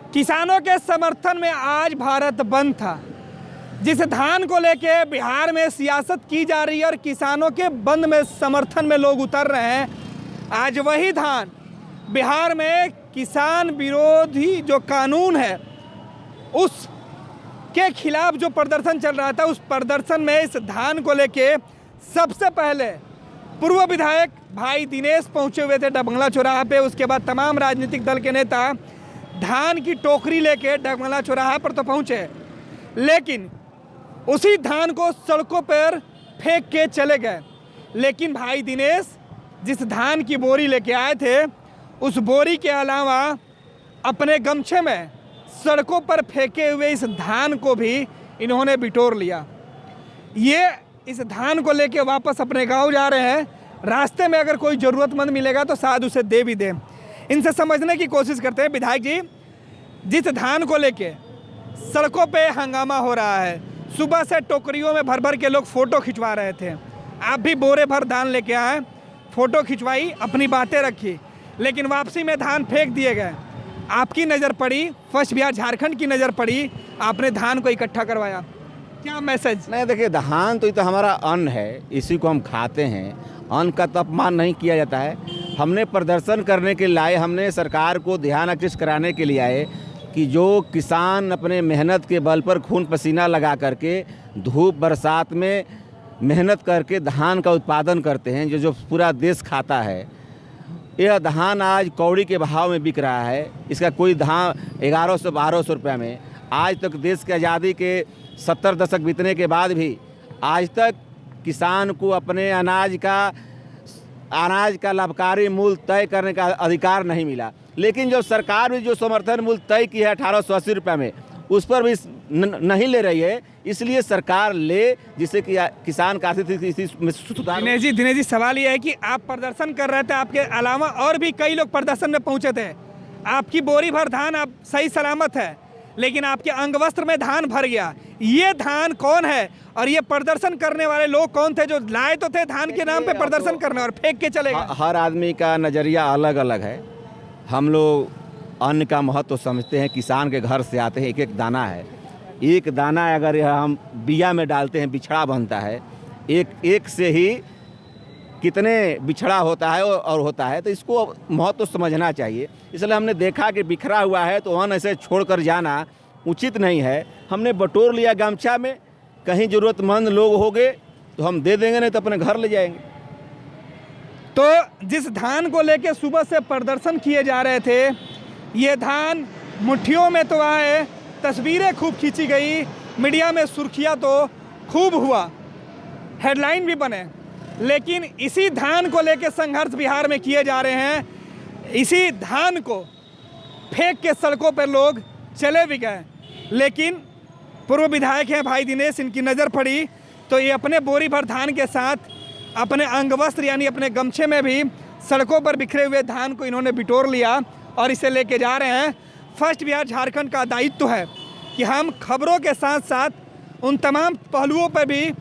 किसानों के समर्थन में आज भारत बंद था। जिस धान को लेके बिहार में सियासत की जा रही है और किसानों के बंद में समर्थन में लोग उतर रहे हैं, आज वही धान बिहार में किसान विरोधी जो कानून है उस के खिलाफ जो प्रदर्शन चल रहा था, उस प्रदर्शन में इस धान को लेके सबसे पहले पूर्व विधायक भाई दिनेश पहुंचे हुए थे डगमंगला चौराहा पे। उसके बाद तमाम राजनीतिक दल के नेता धान की टोकरी लेके डगमंगला चौराहा पर तो पहुंचे, लेकिन उसी धान को सड़कों पर फेंक के चले गए। लेकिन भाई दिनेश जिस धान की बोरी लेके आए थे, उस बोरी के अलावा अपने गमछे में सड़कों पर फेंके हुए इस धान को भी इन्होंने बिटोर लिया। ये इस धान को लेके वापस अपने गांव जा रहे हैं। रास्ते में अगर कोई ज़रूरतमंद मिलेगा तो शायद उसे दे भी दें। इनसे समझने की कोशिश करते हैं। विधायक जी, जिस धान को लेके सड़कों पे हंगामा हो रहा है, सुबह से टोकरियों में भर भर के लोग फ़ोटो खिंचवा रहे थे, आप भी बोरे भर धान लेके आए, फ़ोटो खिंचवाई, अपनी बातें रखी, लेकिन वापसी में धान फेंक दिए गए। आपकी नज़र पड़ी, फर्स्ट बिहार झारखंड की नज़र पड़ी, आपने धान को इकट्ठा करवाया, क्या मैसेज? नहीं, देखिए, धान तो ये तो हमारा अन्न है, इसी को हम खाते हैं। अन्न का तो अपमान नहीं किया जाता है। हमने प्रदर्शन करने के लिए आए, हमने सरकार को ध्यान आकृष्ट कराने के लिए आए कि जो किसान अपने मेहनत के बल पर खून पसीना लगा करके धूप बरसात में मेहनत करके धान का उत्पादन करते हैं, जो पूरा देश खाता है, यह धान आज कौड़ी के भाव में बिक रहा है। इसका कोई धान 1100-1200 रुपये में, आज तक देश की आज़ादी के 70 दशक बीतने के बाद भी आज तक किसान को अपने अनाज का लाभकारी मूल्य तय करने का अधिकार नहीं मिला। लेकिन जो सरकार भी जो समर्थन मूल्य तय की है 1880 रुपये में, उस पर भी नहीं ले रही है। इसलिए सरकार ले, जिससे कि किसान का स्थिति में सुधार। दिनेश जी, सवाल ये है कि आप प्रदर्शन कर रहे थे, आपके अलावा और भी कई लोग प्रदर्शन में पहुंचे थे। आपकी बोरी भर धान आप सही सलामत है, लेकिन आपके अंगवस्त्र में धान भर गया। ये धान कौन है और ये प्रदर्शन करने वाले लोग कौन थे? जो लाए तो थे धान के नाम पे प्रदर्शन करने और फेंक के चले गए। हर आदमी का नज़रिया अलग अलग है। हम लोग अन्न का महत्व समझते हैं। किसान के घर से आते हैं, एक एक दाना है। एक दाना अगर यह हम बिया में डालते हैं, बिछड़ा बनता है। एक से ही कितने बिछड़ा होता है और होता है, तो इसको महत्व समझना चाहिए। इसलिए हमने देखा कि बिखरा हुआ है तो अन्न ऐसे छोड़कर जाना उचित नहीं है। हमने बटोर लिया गमछा में, कहीं ज़रूरतमंद लोग होंगे तो हम दे देंगे, नहीं तो अपने घर ले जाएंगे। तो जिस धान को लेके सुबह से प्रदर्शन किए जा रहे थे, ये धान मुट्ठियों में तो आए, तस्वीरें खूब खींची गई, मीडिया में सुर्खियां तो खूब हुआ, हेडलाइन भी बने, लेकिन इसी धान को लेके संघर्ष बिहार में किए जा रहे हैं। इसी धान को फेंक के सड़कों पर लोग चले भी गए। लेकिन पूर्व विधायक हैं भाई दिनेश, इनकी नज़र पड़ी तो ये अपने बोरी भर धान के साथ अपने अंगवस्त्र यानी अपने गमछे में भी सड़कों पर बिखरे हुए धान को इन्होंने बिटोर लिया और इसे लेके जा रहे हैं। फर्स्ट बिहार झारखंड का दायित्व है कि हम खबरों के साथ साथ उन तमाम पहलुओं पर भी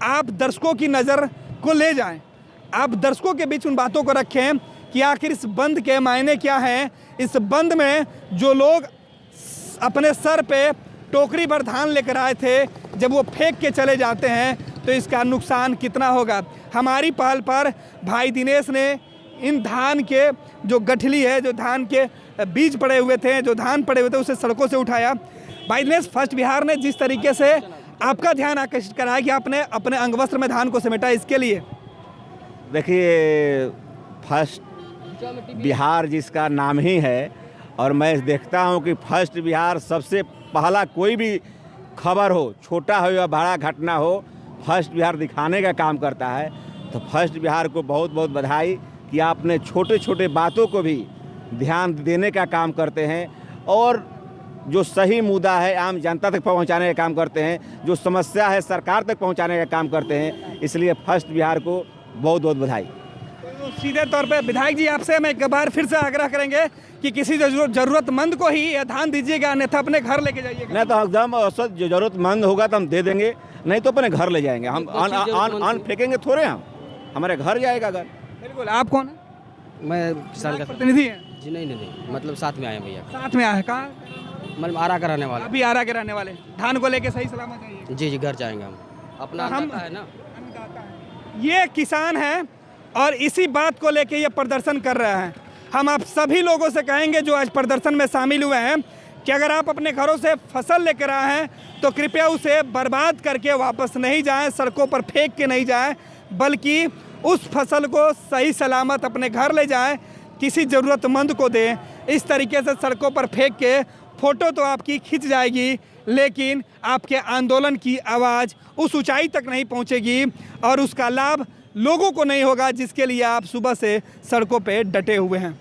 आप दर्शकों की नज़र को ले जाएं, आप दर्शकों के बीच उन बातों को रखें कि आखिर इस बंद के मायने क्या हैं। इस बंद में जो लोग अपने सर पे टोकरी भर धान लेकर आए थे, जब वो फेंक के चले जाते हैं तो इसका नुकसान कितना होगा। हमारी पहल पर भाई दिनेश ने इन धान के जो गठली है, जो धान के बीज पड़े हुए थे, जो धान पड़े हुए थे, उसे सड़कों से उठाया। भाई दिनेश, फर्स्ट बिहार ने जिस तरीके से आपका ध्यान आकर्षित कराया कि आपने अपने अंगवस्त्र में धान को समेटा, इसके लिए देखिए, फर्स्ट बिहार जिसका नाम ही है, और मैं देखता हूं कि फर्स्ट बिहार सबसे पहला कोई भी खबर हो, छोटा हो या बड़ा घटना हो, फर्स्ट बिहार दिखाने का काम करता है। तो फर्स्ट बिहार को बहुत बहुत बधाई कि आपने छोटे छोटे बातों को भी ध्यान देने का काम करते हैं और जो सही मुद्दा है आम जनता तक पहुंचाने का काम करते हैं, जो समस्या है सरकार तक पहुंचाने का काम करते हैं। इसलिए फर्स्ट बिहार को बहुत बहुत बधाई। तो सीधे तौर पे विधायक जी, आपसे हम एक बार फिर से आग्रह करेंगे कि किसी ज़रूरतमंद को ही यह धान दीजिएगा, अन्यथा अपने घर लेके जाइएगा। नहीं तो एकदम औसत जो ज़रूरतमंद होगा तो हम दे देंगे, नहीं तो अपने घर ले जाएंगे। हम अन्न फेंकेंगे थोड़े, हम हमारे घर जाएगा घर। बिल्कुल। आप कौन है? मैं किसान का प्रतिनिधि हैं? जी नहीं, मतलब साथ में आए हैं भैया। साथ में आए हैं? कहाँ? मतलब आरा का रहने वाला। अभी आरा के रहने वाले, धान को लेके सही सलामत है? जी जी, घर जाएंगे हम, अपना हम- अन्नदाता है ना। ये किसान हैं और इसी बात को लेके ये प्रदर्शन कर रहे हैं। हम आप सभी लोगों से कहेंगे जो आज प्रदर्शन में शामिल हुए हैं कि अगर आप अपने घरों से फसल लेकर आए हैं तो कृपया उसे बर्बाद करके वापस नहीं जाएं, सड़कों पर फेंक के नहीं जाएं, बल्कि उस फसल को सही सलामत अपने घर ले जाएं, किसी ज़रूरतमंद को दें। इस तरीके से सड़कों पर फेंक के फ़ोटो तो आपकी खिंच जाएगी, लेकिन आपके आंदोलन की आवाज़ उस ऊंचाई तक नहीं पहुंचेगी और उसका लाभ लोगों को नहीं होगा जिसके लिए आप सुबह से सड़कों पे डटे हुए हैं।